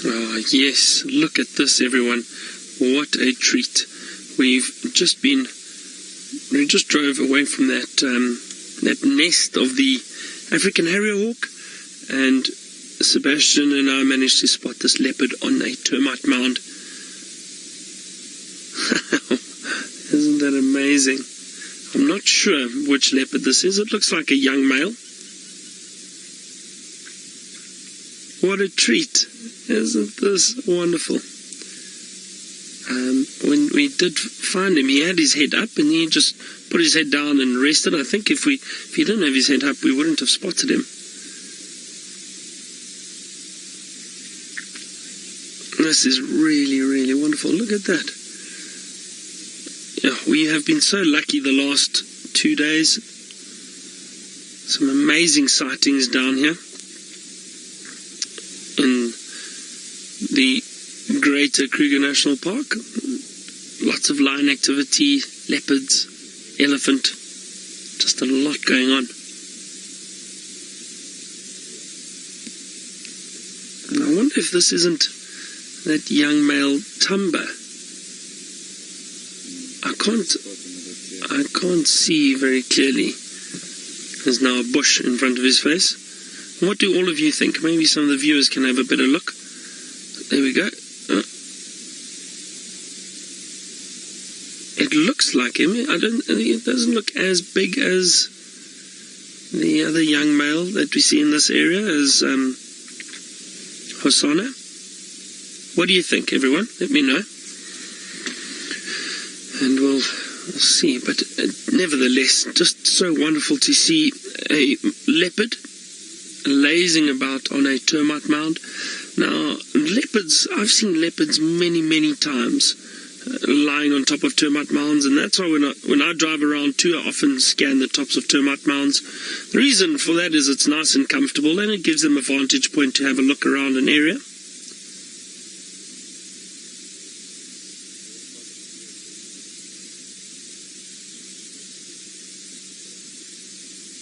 Oh, yes, look at this, everyone. What a treat. We just drove away from that nest of the African harrier hawk, and Sebastian and I managed to spot this leopard on a termite mound. Isn't that amazing? I'm not sure which leopard this is. It looks like a young male. What a treat. Isn't this wonderful? When we did find him, he had his head up and he just put his head down and rested. I think if he didn't have his head up, we wouldn't have spotted him. This is really, really wonderful. Look at that. Yeah, we have been so lucky the last 2 days. Some amazing sightings down here in the greater Kruger National Park. Lots of lion activity, leopards, elephant, just a lot going on. And I wonder if this isn't that young male Thamba. I can't see very clearly. There's now a bush in front of his face. What do all of you think? Maybe some of the viewers can have a better look. There we go. It looks like him. It doesn't look as big as the other young male that we see in this area, as Hosanna. What do you think, everyone? Let me know. And we'll see. But nevertheless, just so wonderful to see a leopard lazing about on a termite mound. Now, leopards, I've seen leopards many, many times lying on top of termite mounds, and that's why when I drive around too, I often scan the tops of termite mounds. The reason for that is it's nice and comfortable, and it gives them a vantage point to have a look around an area.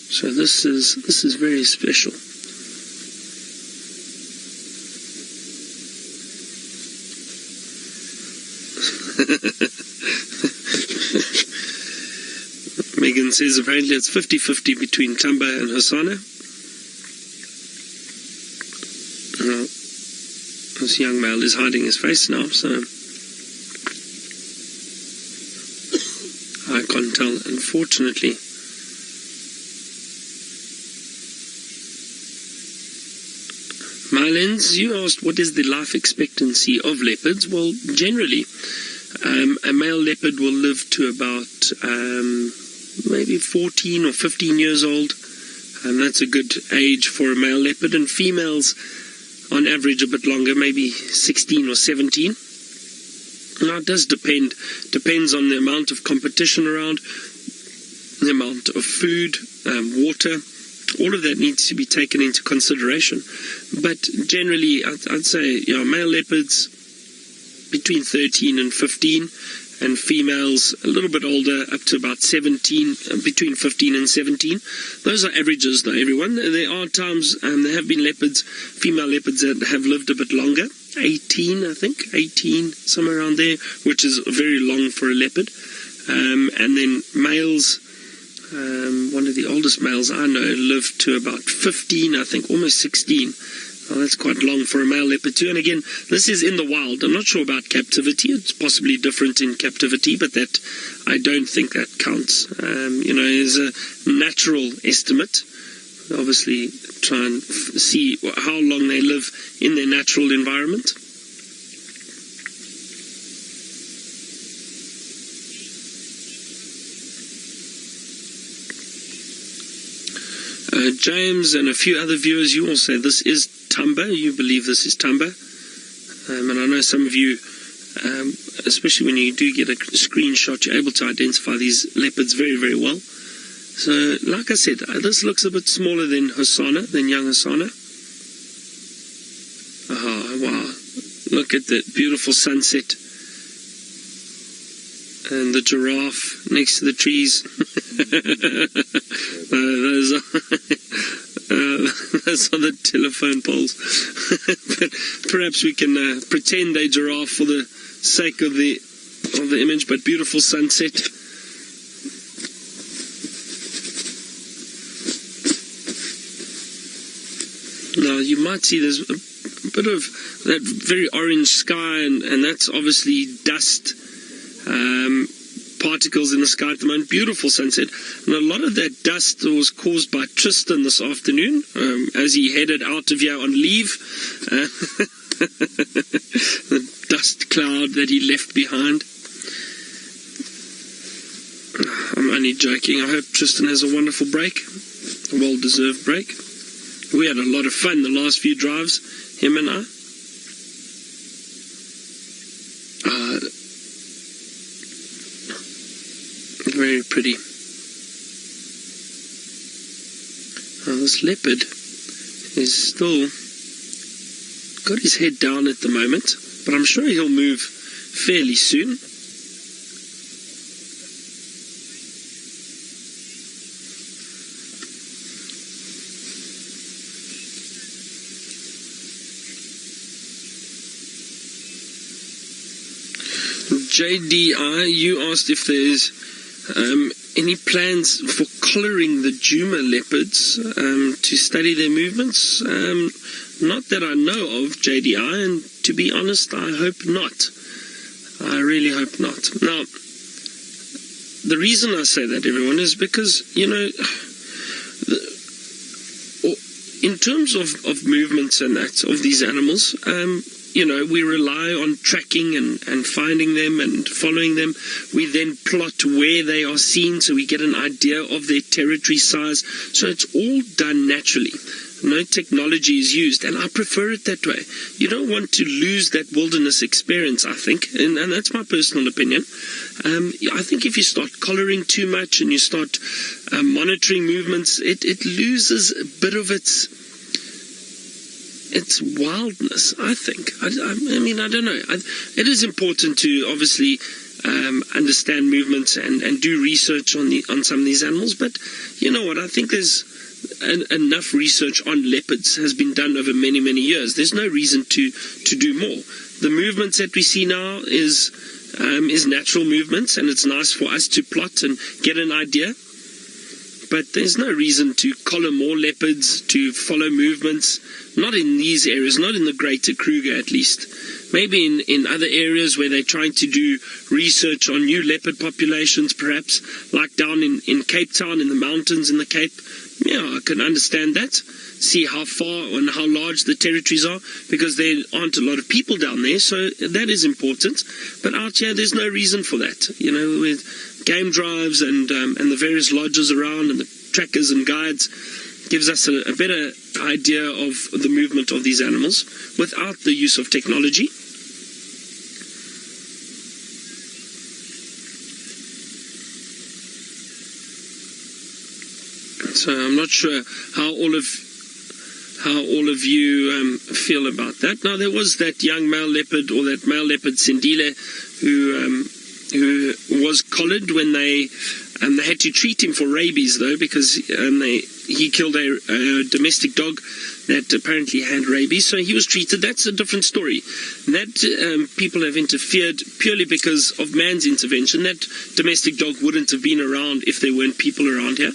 So this is very special. Megan says apparently it's 50-50 between Thamba and Hosanna. Well, this young male is hiding his face now, so I can't tell, unfortunately. Mylens, you asked what is the life expectancy of leopards. Well, generally, a male leopard will live to about maybe 14 or 15 years old. That's a good age for a male leopard, and females on average a bit longer, maybe 16 or 17. Now it does depends on the amount of competition around, the amount of food, water. All of that needs to be taken into consideration. But generally, I'd say, male leopards between 13 and 15, and females a little bit older, up to about 17, between 15 and 17. Those are averages, though, everyone. There are times, there have been leopards, female leopards that have lived a bit longer, 18, I think, 18, somewhere around there, which is very long for a leopard. And then males, one of the oldest males I know lived to about 15, I think, almost 16. Oh, that's quite long for a male leopard too. And again, this is in the wild. I'm not sure about captivity. It's possibly different in captivity, but that I don't think that counts. Is a natural estimate. Obviously, try and see how long they live in their natural environment. James and a few other viewers, you all say this is Thamba. You believe this is Thamba. And I know some of you, especially when you do get a screenshot, you're able to identify these leopards very, very well. So, like I said, this looks a bit smaller than young Hosanna. Oh, wow. Look at that beautiful sunset. And the giraffe next to the trees. Those are the telephone poles. But perhaps we can pretend they're giraffe for the sake of the image. But beautiful sunset. Now you might see there's a bit of that very orange sky, and that's obviously dust. Particles in the sky at the moment. Beautiful sunset, and a lot of that dust was caused by Tristan this afternoon as he headed out of here on leave. The dust cloud that he left behind. I'm only joking. I hope Tristan has a wonderful break, a well-deserved break. We had a lot of fun the last few drives, him and I. Very pretty. Now this leopard is still got his head down at the moment, but I'm sure he'll move fairly soon. JDI, you asked if there's any plans for collaring the Djuma leopards to study their movements. Not that I know of, JDI, and to be honest, I hope not. I really hope not. Now, the reason I say that, everyone, is because, you know, in terms of movements and that, of these animals, you know, we rely on tracking and finding them and following them. We then plot where they are seen so we get an idea of their territory size. So it's all done naturally. No technology is used, and I prefer it that way. You don't want to lose that wilderness experience, I think, and that's my personal opinion. I think if you start collaring too much and you start monitoring movements, it loses a bit of its wildness, I think. I mean, I don't know. It is important to obviously understand movements and do research on some of these animals, but you know what? I think there's enough research on leopards has been done over many, many years. There's no reason to do more. The movements that we see now is natural movements, and it's nice for us to plot and get an idea. But there's no reason to collar more leopards, to follow movements, not in these areas, not in the greater Kruger at least. Maybe in other areas where they're trying to do research on new leopard populations, perhaps, like down in Cape Town, in the mountains in the Cape. Yeah, I can understand that. See how far and how large the territories are, because there aren't a lot of people down there, so that is important. But out here, there's no reason for that. You know, with game drives and the various lodges around and the trackers and guides, gives us a better idea of the movement of these animals without the use of technology. So I'm not sure how all of you feel about that. Now, there was that young male leopard, or that male leopard Sindile, who was collared when they had to treat him for rabies, though, because he killed a domestic dog that apparently had rabies, so he was treated. That's a different story. That people have interfered purely because of man's intervention. That domestic dog wouldn't have been around if there weren't people around here.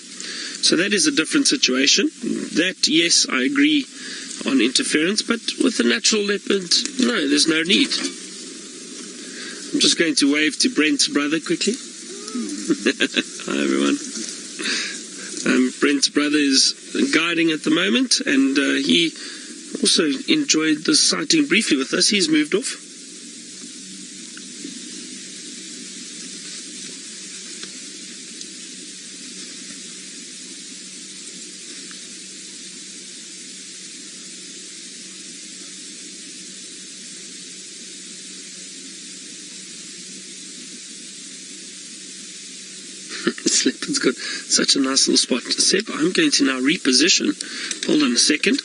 So that is a different situation. That, yes, I agree on interference, but with the natural leopard, no, there's no need. I'm just going to wave to Brent's brother quickly. Hi, everyone. Brent's brother is guiding at the moment, and he also enjoyed the sighting briefly with us. He's moved off. This leopard's got such a nice little spot. Seb, I'm going to now reposition. Hold on a second.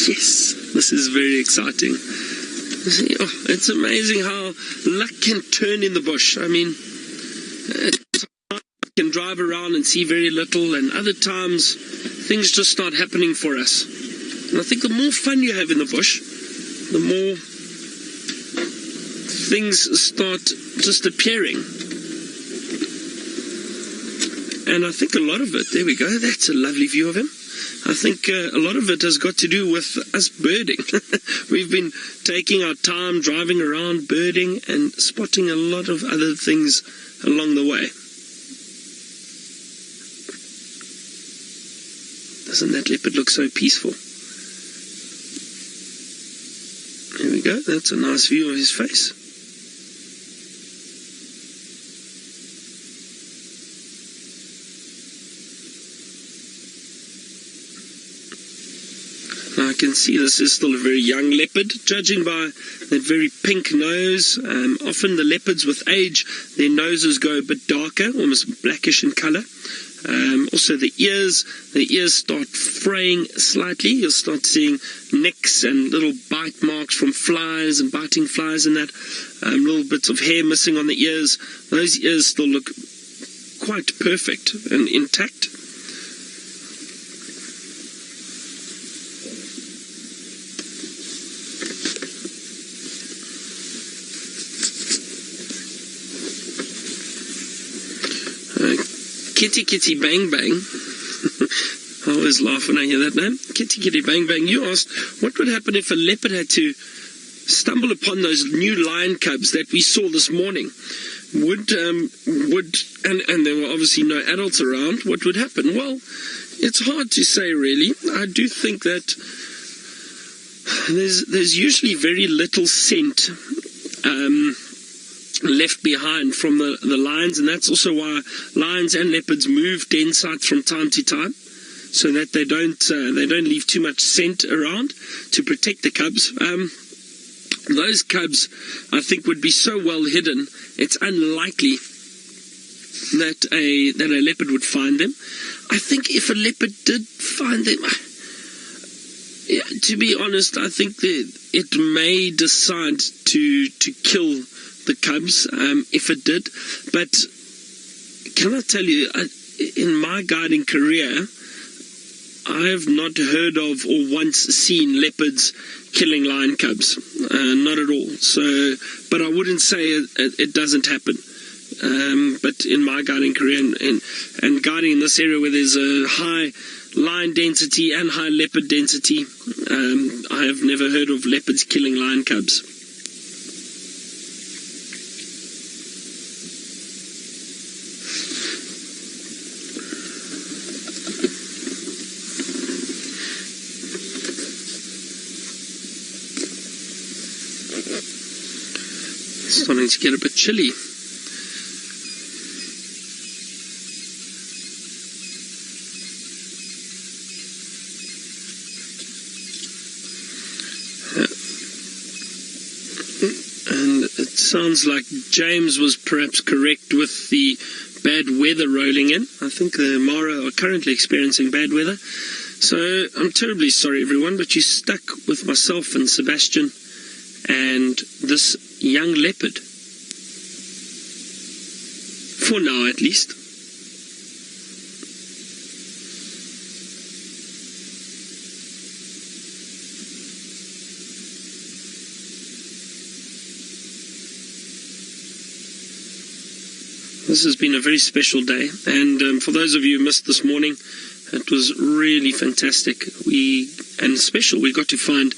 Yes, this is very exciting. Oh, it's amazing how luck can turn in the bush. I mean, can drive around and see very little, and other times things just start happening for us. And I think the more fun you have in the bush, the more things start just appearing. And I think a lot of it, there we go, that's a lovely view of him. I think a lot of it has got to do with us birding. We've been taking our time driving around birding and spotting a lot of other things along the way. Doesn't that leopard look so peaceful? There we go, that's a nice view of his face. Now I can see this is still a very young leopard, judging by that very pink nose. Often the leopards with age, their noses go a bit darker, almost blackish in colour. Also the ears start fraying slightly. You'll start seeing nicks and little bite marks from flies and biting flies and that. Little bits of hair missing on the ears. Those ears still look quite perfect and intact. Kitty Kitty Bang Bang. I always laugh when I hear that name. Kitty Kitty Bang Bang. You asked what would happen if a leopard had to stumble upon those new lion cubs that we saw this morning. And there were obviously no adults around. What would happen? Well, it's hard to say really. I do think that there's usually very little scent left behind from the lions, and that's also why lions and leopards move den sites from time to time, so that they don't leave too much scent around to protect the cubs. Those cubs, I think, would be so well hidden, it's unlikely that a leopard would find them. I think if a leopard did find them, to be honest, I think that it may decide to kill the cubs if it did. But can I tell you, in my guiding career, I have not heard of or once seen leopards killing lion cubs, not at all. So, but I wouldn't say it doesn't happen. But in my guiding career and guiding in this area where there's a high lion density and high leopard density, I have never heard of leopards killing lion cubs. Starting to get a bit chilly. And it sounds like James was perhaps correct with the bad weather rolling in. I think the Mara are currently experiencing bad weather. So I'm terribly sorry everyone, but you're stuck with myself and Sebastian and this young leopard. For now, at least. This has been a very special day, and for those of you who missed this morning, it was really fantastic. We got to find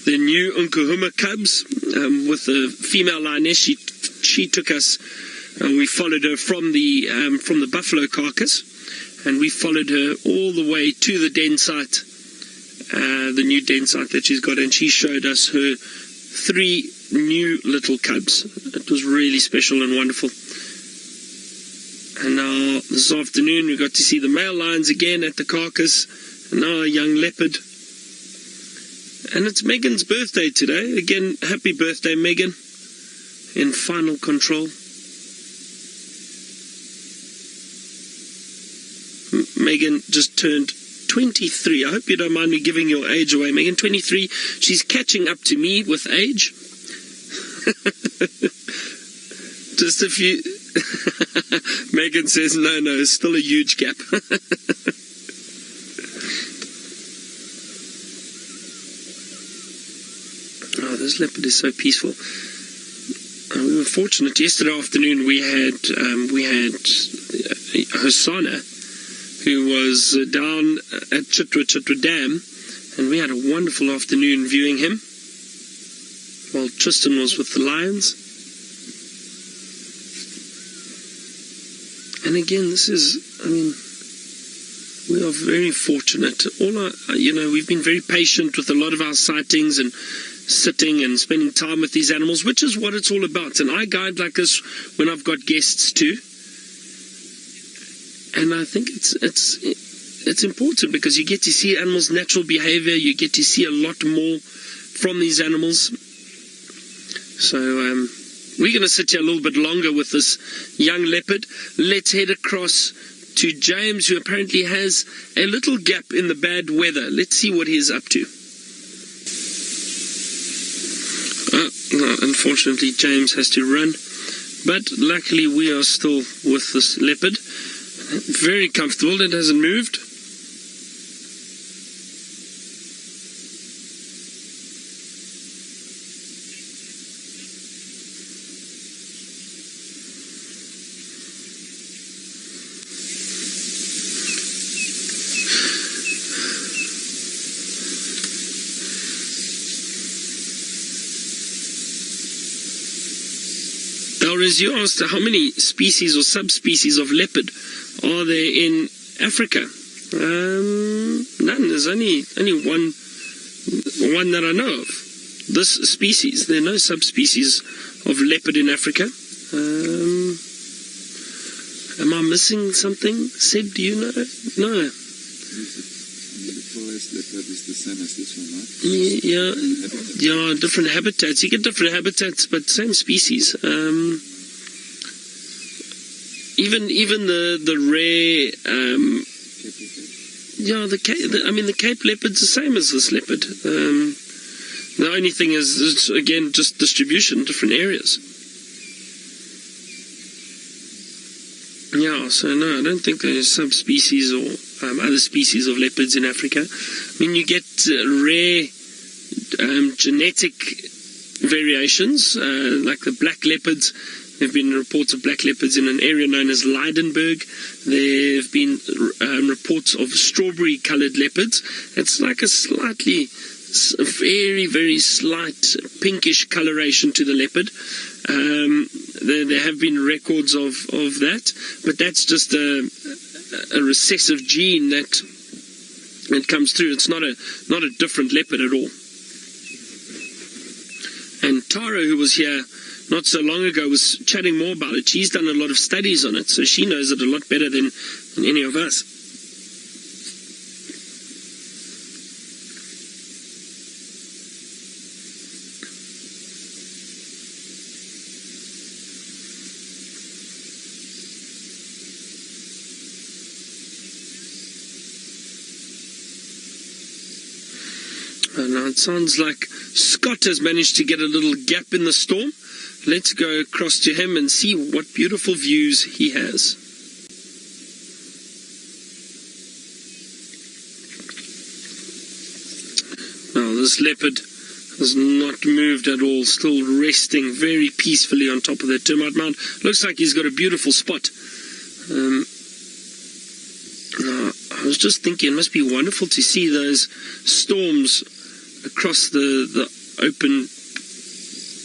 the new Unkuhuma cubs with the female lioness. She took us, and we followed her from the buffalo carcass, and we followed her all the way to the den site, the new den site that she's got, and she showed us her 3 new little cubs. It was really special and wonderful. And now this afternoon we got to see the male lions again at the carcass, and now a young leopard. And it's Megan's birthday today. Again, happy birthday, Megan, in final control. Megan just turned 23. I hope you don't mind me giving your age away, Megan. 23. She's catching up to me with age. Just Megan says, no, it's still a huge gap. Oh, this leopard is so peaceful. We were fortunate. Yesterday afternoon we had Hosanna, who was down at Chitwa Dam, and we had a wonderful afternoon viewing him, while Tristan was with the lions. And again, this is, we are very fortunate. We've been very patient with a lot of our sightings and sitting and spending time with these animals, which is what it's all about. And I guide like this when I've got guests too. And I think it's important because you get to see animals' natural behavior. You get to see a lot more from these animals. So we're going to sit here a little bit longer with this young leopard. Let's head across to James, who apparently has a little gap in the bad weather. Let's see what he's up to. Unfortunately, James has to run. But luckily, we are still with this leopard. Very comfortable. It hasn't moved. As you asked, how many species or subspecies of leopard are there in Africa? None. There's only one that I know of. This species. There are no subspecies of leopard in Africa. Am I missing something? Seb, do you know? No. The forest leopard is the same as this one, right? Yeah, different habitats. You get different habitats, but same species. Even the rare, the Cape leopard's the same as this leopard. The only thing is again, just distribution, different areas. Yeah, so no, I don't think there's subspecies or other species of leopards in Africa. You get rare genetic variations, like the black leopards. There have been reports of black leopards in an area known as Lydenburg. There have been reports of strawberry-coloured leopards. It's like a very, very slight pinkish coloration to the leopard. There have been records of that, but that's just a recessive gene that comes through. It's not a different leopard at all. And Tara, who was here not so long ago, was chatting more about it. She's done a lot of studies on it, so she knows it a lot better than any of us. Now it sounds like Scott has managed to get a little gap in the storm. Let's go across to him and see what beautiful views he has. Now this leopard has not moved at all, still resting very peacefully on top of that termite mound. Looks like he's got a beautiful spot. Now, I was just thinking, it must be wonderful to see those storms across the open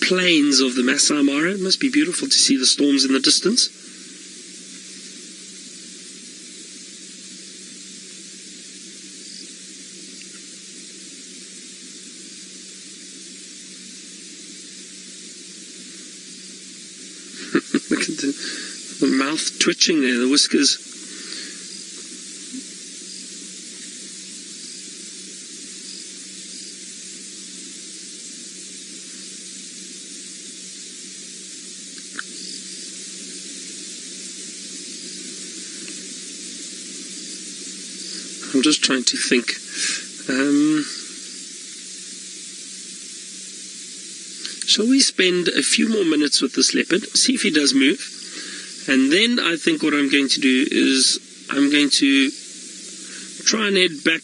plains of the Masai Mara. It must be beautiful to see the storms in the distance. Look at the mouth twitching there, the whiskers. I'm just trying to think. Shall we spend a few more minutes with this leopard, see if he does move, And then I think what I'm going to do is I'm going to try and head back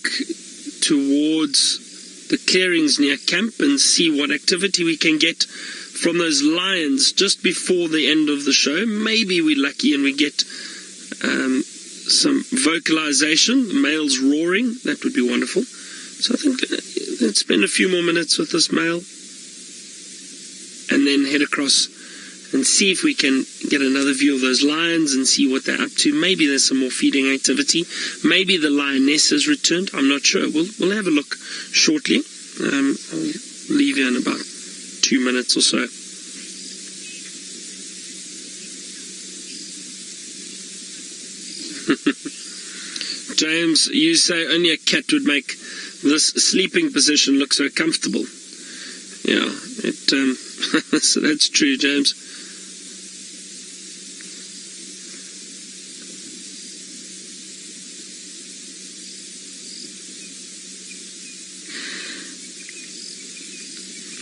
towards the clearings near camp and see what activity we can get from those lions just before the end of the show. Maybe we're lucky and we get some vocalization, the males roaring. That would be wonderful. So I think let's spend a few more minutes with this male and then head across and see if we can get another view of those lions and see what they're up to. Maybe there's some more feeding activity. Maybe the lioness has returned. I'm not sure. We'll have a look shortly. I'll leave you in about 2 minutes or so. James, you say only a cat would make this sleeping position look so comfortable. Yeah, so that's true, James.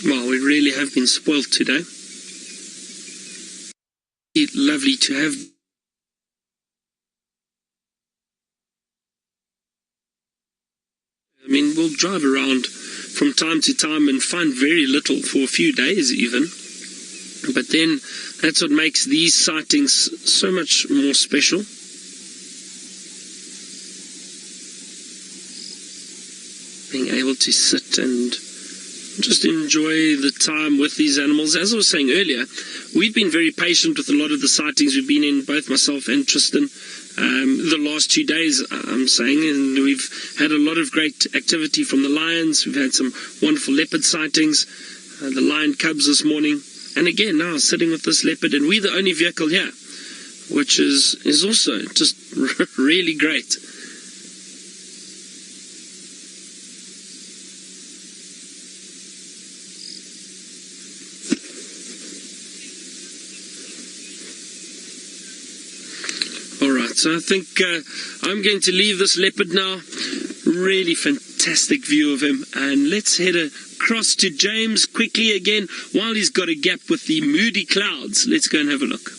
Well, we really have been spoilt today. It's lovely to have. I mean, we'll drive around from time to time and find very little for a few days even. But then that's what makes these sightings so much more special. Being able to sit and just enjoy the time with these animals. As I was saying earlier, we've been very patient with a lot of the sightings we've been in, both myself and Tristan, the last 2 days, I'm saying, and we've had a lot of great activity from the lions. We've had some wonderful leopard sightings, the lion cubs this morning, and again now sitting with this leopard, and we're the only vehicle here, which is also just really great. So I think I'm going to leave this leopard now. Really fantastic view of him. And let's head across to James quickly again while he's got a gap with the moody clouds. Let's go and have a look.